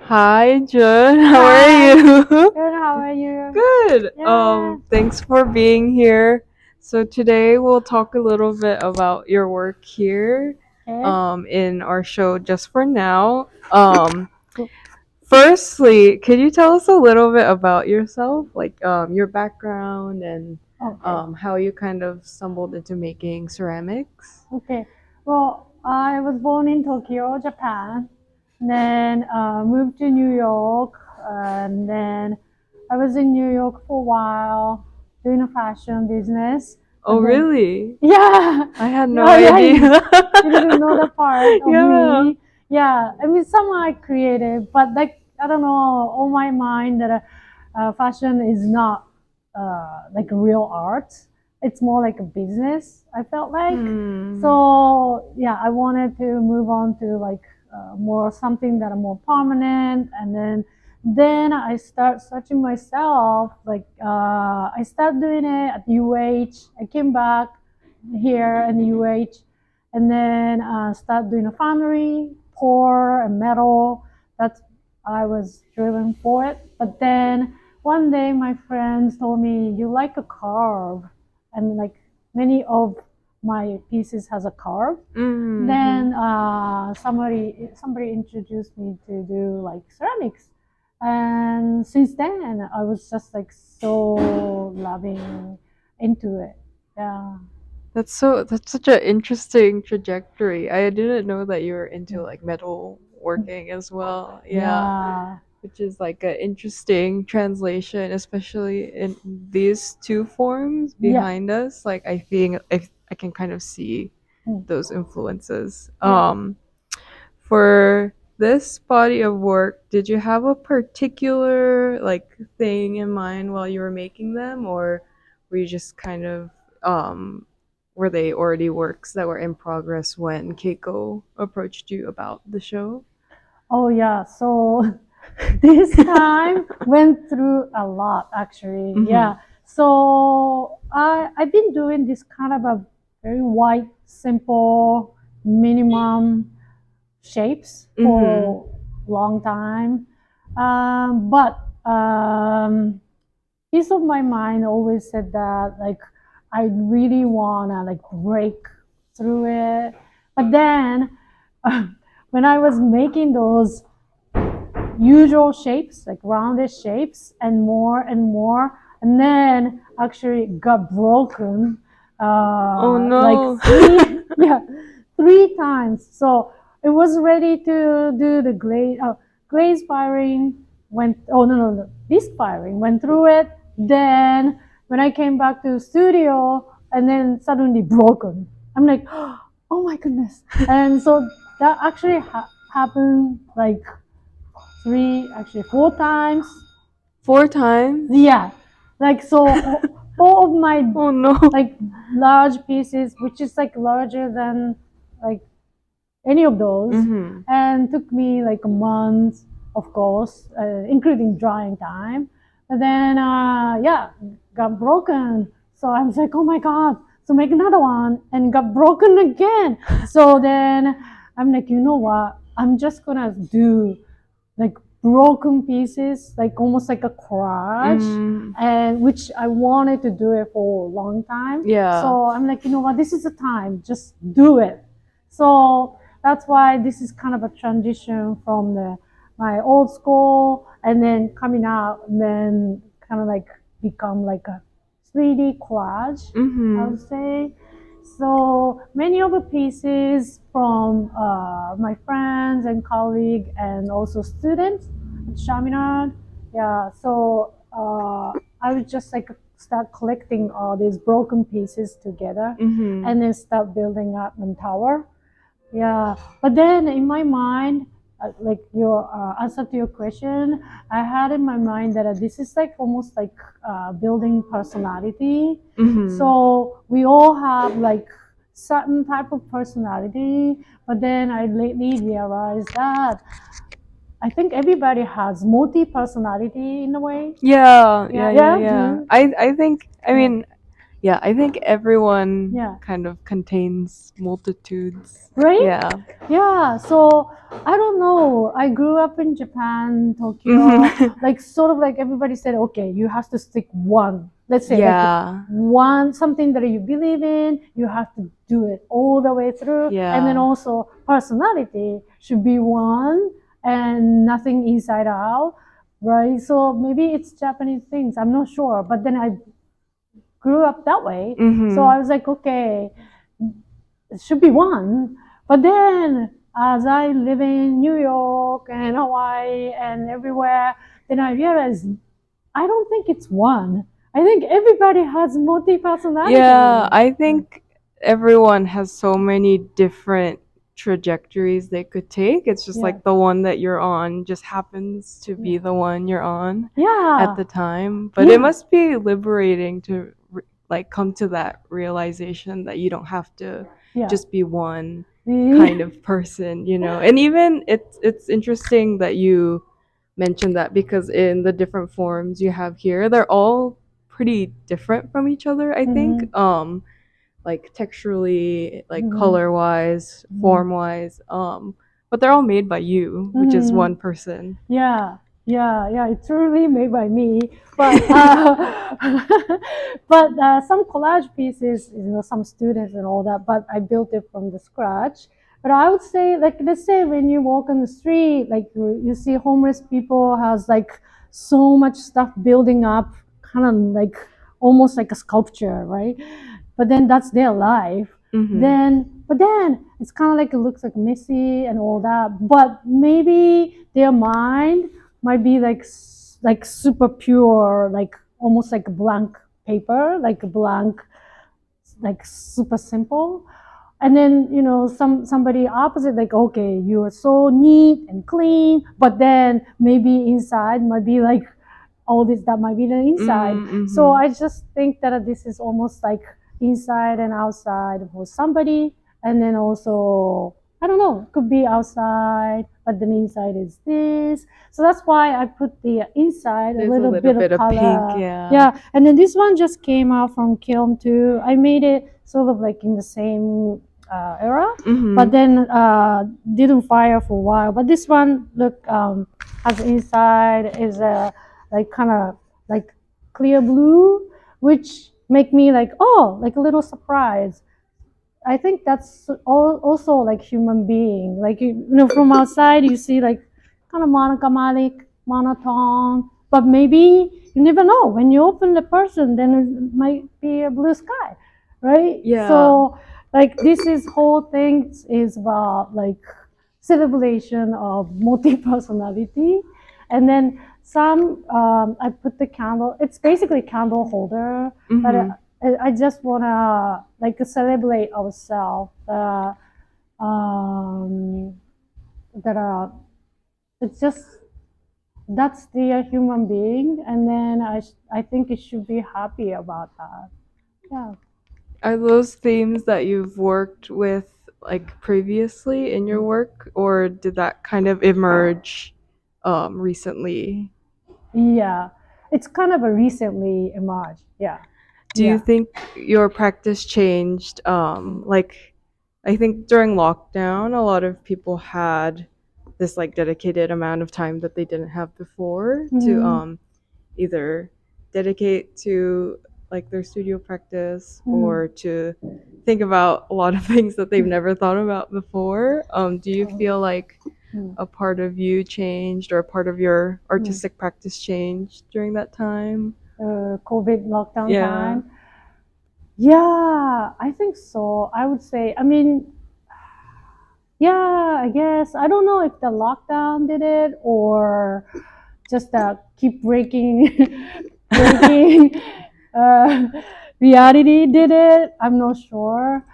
Hi, Jun. How are Hi, you? good. How are you? Good. Yeah. Thanks for being here. So today we'll talk a little bit about your work here, Okay. in our show Just for Now. Firstly, could you tell us a little bit about yourself, like your background and Okay. how you kind of stumbled into making ceramics? Okay. Well, I was born in Tokyo, Japan. Then moved to New York, and then I was in New York for a while doing a fashion business. Oh, But then, really? yeah, I had no yeah, yeah. You idea. didn't know that part of Yeah. me. Yeah, I mean, some are creative, but like I don't know, on my mind that fashion is not like real art. It's more like a business. I felt like Hmm. so. Yeah, I wanted to move on to like more something that are more permanent, and then I start searching myself. Like I started doing it at UH. I came back here in UH, and then start doing a foundry, pour and metal. That's I was driven for it. But then one day my friends told me, you like a carve, and like many of my pieces has a carve. Mm-hmm. Then somebody introduced me to do like ceramics, and since then I was just like so loving into it. Yeah. That's such an interesting trajectory. I didn't know that you were into Yeah. like metal working as well. Yeah, Yeah. which is like an interesting translation, especially in these two forms Yeah. behind us. Like I think I can kind of see Mm. those influences. Yeah. For this body of work, did you have a particular like thing in mind while you were making them, or were you just kind of um, were they already works that were in progress when Keiko approached you about the show? Oh yeah. So this time went through a lot actually. Mm-hmm. Yeah. So I've been doing this kind of a very white, simple, minimum shapes Mm-hmm. for a long time. But piece of my mind always said that like I really wanna like break through it. But then when I was making those usual shapes, like rounded shapes, and more, and then actually got broken, Oh like no. three, yeah, three times. So it was ready to do the glaze firing. Went oh no, this firing went through it. Then when I came back to the studio, and then suddenly broken. I'm like, oh my goodness. And so that actually happened like three, actually four times. Four times? Yeah, like so, four of my Oh no. like large pieces, which is like larger than like any of those, Mm-hmm. and took me like a month, of course, including drying time. But then, yeah, got broken. So I was like, oh my god. So make another one, and got broken again. So then I'm like, you know what? I'm just gonna do like broken pieces, like almost like a collage, Mm, and which I wanted to do it for a long time. yeah. So I'm like, you know what, this is the time, just do it. So that's why this is kind of a transition from the my old school and then coming out and then kind of like become like a 3D collage, I Mm-hmm. would say. So many of the pieces from my friends and colleagues and also students at Chaminade. Yeah, so I would just like start collecting all these broken pieces together Mm-hmm. and then start building up the tower. Yeah, but then in my mind, like your answer to your question, I had in my mind that this is like almost like building personality. Mm-hmm. So we all have like certain type of personality, but then I lately realized that I think everybody has multi personality in a way. Yeah, Yeah, yeah, yeah, yeah. Do yeah. you? I think I Yeah. mean, Yeah, I think everyone Yeah. kind of contains multitudes. Right? Yeah. Yeah, so I don't know. I grew up in Japan, Tokyo. Mhm. Like, sort of like everybody said, okay, you have to stick one. Let's say, like, Yeah. one something that you believe in, you have to do it all the way through. And then Yeah. also, personality should be one and nothing inside out, right? So maybe it's Japanese things. I'm not sure. But then I grew up that way. So Mhm. I was like, okay, it should be one. But then, as I live in New York and Hawaii and everywhere, then I realized I don't think it's one. I think everybody has multi Yeah, personality. I think everyone has so many different trajectories they could take. It's just Yeah, like the one that you're on just happens to yeah, be the one you're on at yeah, the time. But it yeah, must be liberating to like come to that realization that you don't have to yeah. just be one kind Yeah. of person, you know. And even it's interesting that you mentioned that because in the different forms you have here, they're all pretty different from each other, I think. Mhm, Like texturally, like mhm, color wise, mhm, form wise. But they're all made by you, which is mhm. one person. Yeah, yeah, yeah. It's really made by me, but but some collage pieces, some students and all that. But I built it from the scratch. But I would say, like, let's say when you walk on the street, like you see homeless people has like so much stuff building up, kind of like almost like a sculpture, right? But then that's their life. Mm-hmm. But then it's kind of like it looks like messy and all that. But maybe their mind might be like super pure, like almost like a blank paper, like a blank, like super simple. And then somebody opposite, like, okay, you are so neat and clean, but then maybe inside might be like all this that might be the inside. So Mm-hmm. I just think that this is almost like inside and outside for somebody. And then also, I don't know, could be outside, but then inside is this. So that's why I put the inside a There's a little little bit of bit of pink, color. yeah. Yeah, and then this one just came out from Kiln too. I made it sort of like in the same era, but Mm-hmm. then didn't fire for a while. But this one, look, has inside is a like kind of like clear blue, which make me like, oh, like a little surprise. I think that's also like human being. Like from outside you see like kind of monochromatic, monotone, but maybe you never know. When you open the person, then it might be a blue sky, right? Yeah. So like this is whole thing is about like celebration of multi personality, and then some I put the candle. It's basically candle holder, but Mm-hmm. I just wanna like celebrate ourselves. That it's just that's the human being, and then I think it should be happy about that. Yeah. Are those themes that you've worked with like previously in your work, or did that kind of emerge recently? Yeah, it's kind of a recently emerged. Yeah. Do you Yeah. think your practice changed? Like, I think during lockdown, a lot of people had this like dedicated amount of time that they didn't have before to Mm-hmm. either dedicate to like their studio practice Mm-hmm. or to think about a lot of things that they've never thought about before. Do you feel like Mm-hmm. a part of you changed or a part of your Mm-hmm. artistic practice changed during that time? COVID lockdown Yeah. time. Yeah, I think so. I would say, I mean, yeah, I guess. I don't know if the lockdown did it or just keep breaking, breaking uh, reality did it. I'm not sure.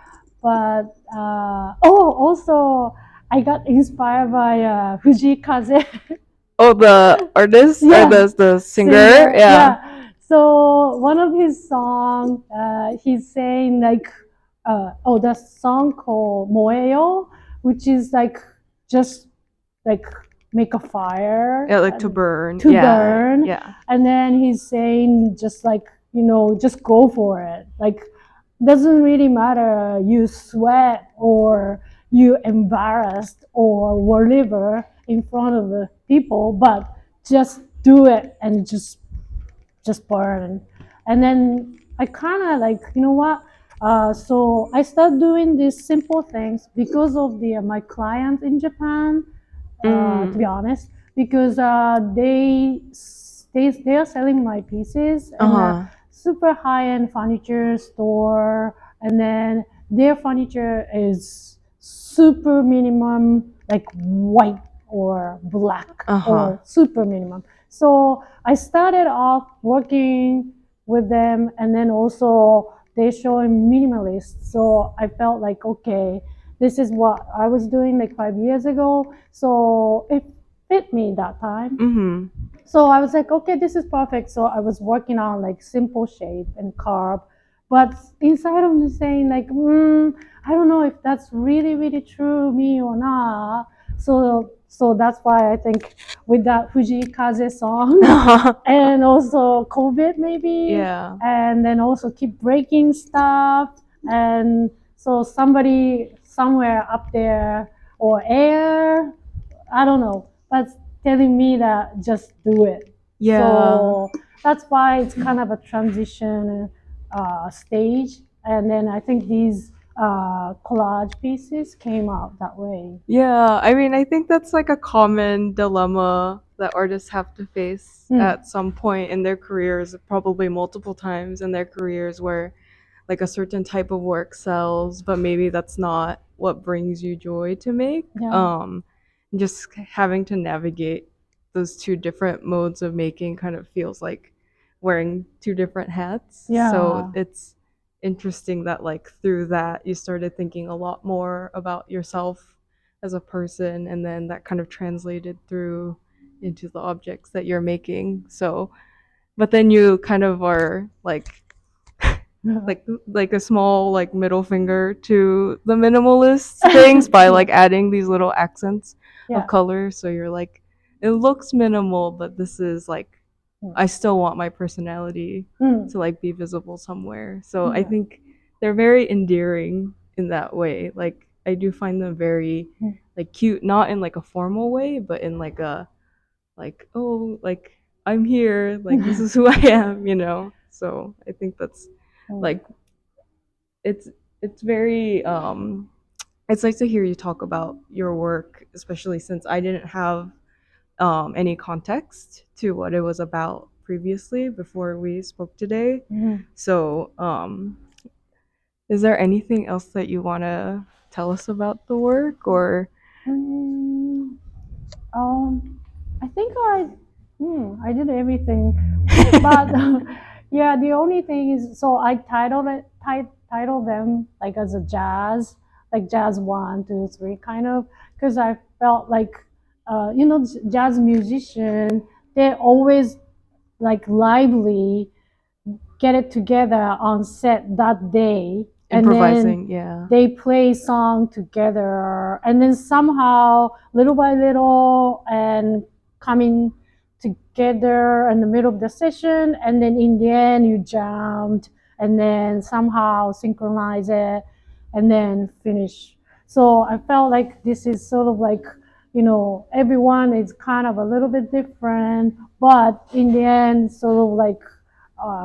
But, oh, also, I got inspired by Fujikaze. Oh, the artist or Yeah, the singer? singer. Yeah. Yeah. So one of his song, he's saying like, oh, the song called Moeyo, which is like just like make a fire Yeah, like to burn. to Yeah. burn, Yeah. and then he's saying just like just go for it. Like, doesn't really matter you sweat or you embarrassed or whatever in front of the people, but just do it and just burn. And then I kind of like, you know what? So I started doing these simple things because of the my clients in Japan. To be Mm. honest, because they are selling my pieces Uh in a huh. super high end furniture store, and then their furniture is super minimum, like white or black Uh huh. or super minimum. So I started off working with them, and then also they showing minimalist. So I felt like, okay, this is what I was doing like 5 years ago. So it fit me that time. Mhm. So I was like, okay, this is perfect. So I was working on like simple shape and carb, but inside of me saying like, I don't know if that's really, really true me or not. So that's why I think with that Fujikaze song and also COVID maybe, Yeah. and then also keep breaking stuff. And so somebody somewhere up there or air, I don't know, but telling me that just do it. Yeah. So that's why it's kind of a transition stage. And then I think these collage pieces came out that way. Yeah, I mean, I think that's like a common dilemma that artists have to face Mm. at some point in their careers, probably multiple times in their careers, where like a certain type of work sells, but maybe that's not what brings you joy to make. Yeah. Just having to navigate those two different modes of making kind of feels like wearing two different hats. So Yeah. it's interesting that like through that you started thinking a lot more about yourself as a person, and then that kind of translated through into the objects that you're making. So but then you kind of are like a small like middle finger to the minimalist things by Yeah. like adding these little accents of Yeah. color, so you're like it looks minimal, but this is like Mm. I still want my personality Mm. to like be visible somewhere. So I Yeah. think they're very endearing in that way. Like I do find them very Mm. like cute, not in like a formal way, but in like a like oh like I'm here, like this is who I am, you know. So I think that's Mm. like it's it's very it's nice to hear you talk about your work, especially since I didn't have any context to what it was about previously before we spoke today. Mm. So is there anything else that you want to tell us about the work or Mm. I think I did everything, but yeah, the only thing is, so I titled them like as a jazz, like jazz one, two, three, kind of, because I felt like, jazz musician, they're always like lively, get it together on set that day, and then improvising? Yeah. they play song together, and then somehow little by little and coming together in the middle of the session, and then in the end you jammed and then somehow synchronize it and then finish. So I felt like this is sort of like, everyone is kind of a little bit different, but in the end sort of like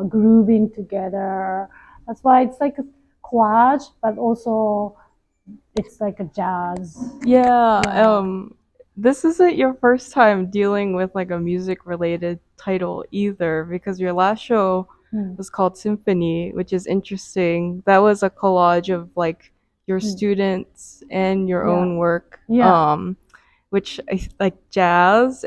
grooving together. That's why it's like a collage, but also it's like a jazz. Yeah, Yeah. this isn't your first time dealing with like a music related title either, because your last show Mm. was called Symphony, which is interesting. That was a collage of like your Mm. students and your Yeah. own work. Yeah. Which like jazz,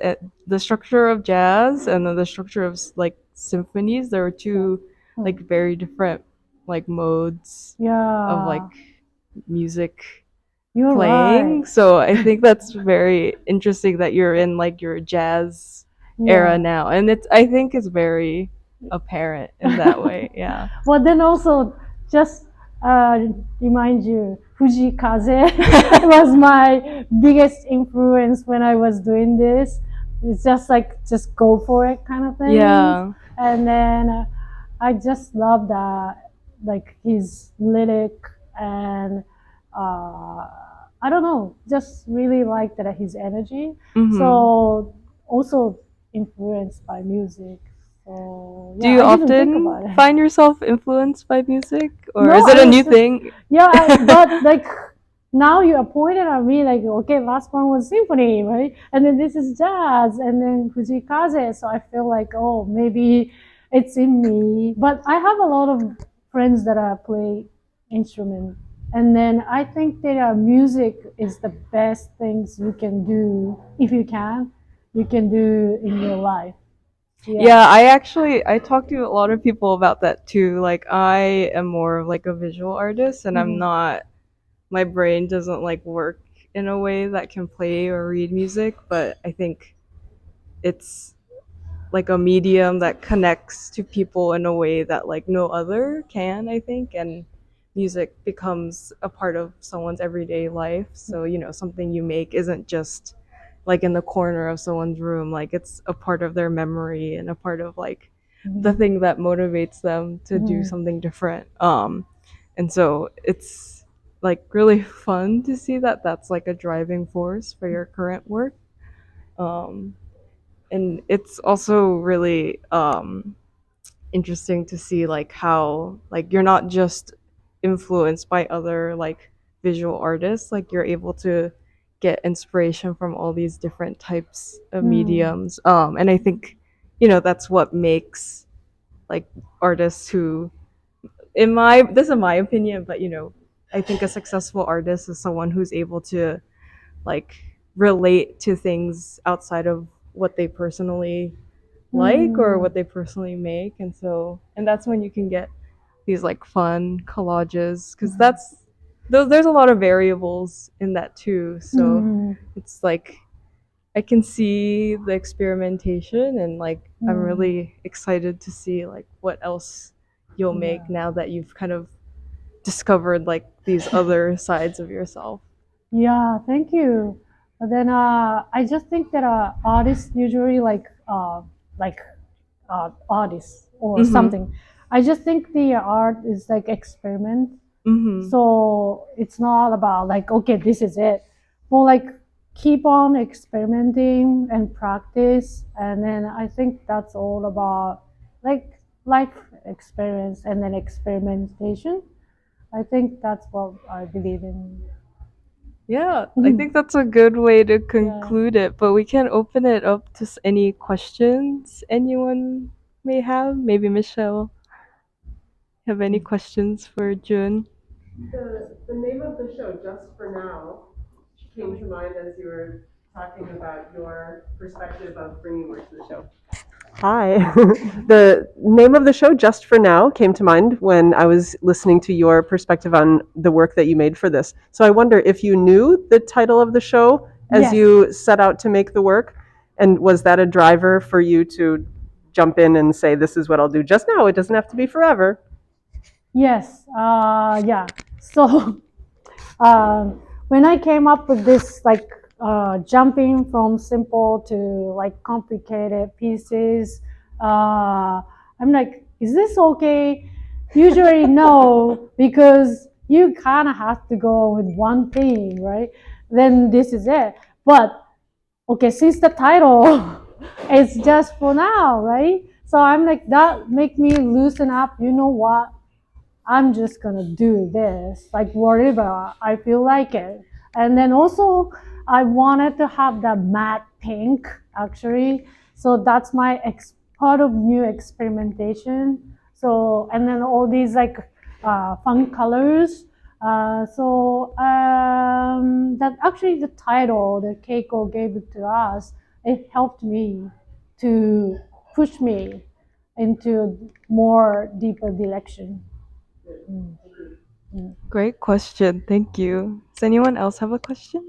the structure of jazz and then the structure of like symphonies, there were Yeah. two like Mm. very different like modes of like Yeah. music You're right. playing. So I think that's very interesting that you're in like your jazz era Yeah. now, and it's I think it's very apparent in that way. Yeah. Well, then also just uh, remind you, Fujikaze was my biggest influence when I was doing this. It's just like just go for it kind of things, Yeah. and then I just love that, like his lyric, and I don't know, just really like that his energy. Mm-hmm. So also influenced by music. So Do yeah, you I didn't think often about it. find yourself influenced by music, or No, is it I a new was, thing? yeah, but like now you are pointed at me like, okay, last one was symphony, right? And then this is jazz, and then Fujikaze. So I feel like, oh, maybe it's in me. But I have a lot of friends that play instrument, and then I think that music is the best things you can do if you can, you can do in your life. Yeah, Yeah. I talk to a lot of people about that too. Like I am more of like a visual artist, and I'm Mhm. not, my brain doesn't like work in a way that can play or read music, but I think it's like a medium that connects to people in a way that like no other can, I think. And music becomes a part of someone's everyday life, so something you make isn't just like in the corner of someone's room, like it's a part of their memory and a part of like the Mhm. thing that motivates them to do Mhm. something different. And so it's like really fun to see that that's like a driving force for your current work. um and it's also really interesting to see like how like you're not just influenced by other like visual artists, like you're able to get inspiration from all these different types of Mhm. mediums. And I think that's what makes like artists who, in my this is my opinion, but I think a successful artist is someone who's able to like relate to things outside of what they personally like or Mhm. what they personally make. And that's when you can get these like fun collages, because there's a lot of variables in that too. So Mhm. it's like I can see the experimentation, and like I'm Mhm. really excited to see like what else you'll Yeah. make now that you've kind of discovered like these other sides of yourself. Yeah, thank you. But then I just think that artists usually like artists or Mhm. something. I just think the art is like experiment. Mhm. So it's not about like, okay, this is it. More like keep on experimenting and practice. And then I think that's all about like life experience and then experimentation. I think that's what I believe in. Yeah, I think that's a good way to Yeah. conclude it, but we can open it up to any questions anyone may have. Maybe Michelle, have any questions for Jun? The name of the show, Just for Now, came to mind as you were talking about your perspective of bringing work to the show. Hi. The name of the show, Just for Now, came to mind when I was listening to your perspective on the work that you made for this. So I wonder if you knew the title of the show as Yes. you set out to make the work, and was that a driver for you to jump in and say, this is what I'll do just now? It doesn't have to be forever. Yes. Yeah. So when I came up with this, like jumping from simple to like complicated pieces, I'm like, is this okay? Usually, no, because you kind of have to go with one thing, right? Then this is it. But okay, since the title is just for now, right? So I'm like, that make me loosen up. You know what? I'm just gonna do this, like whatever I feel like it. And then also, I wanted to have the matte pink actually, so that's my part of new experimentation. So and then all these like fun colors. That actually the title that Keiko gave it to us, it helped me to push me into more deeper direction. Mm. Mm. Great question. Thank you. Does anyone else have a question?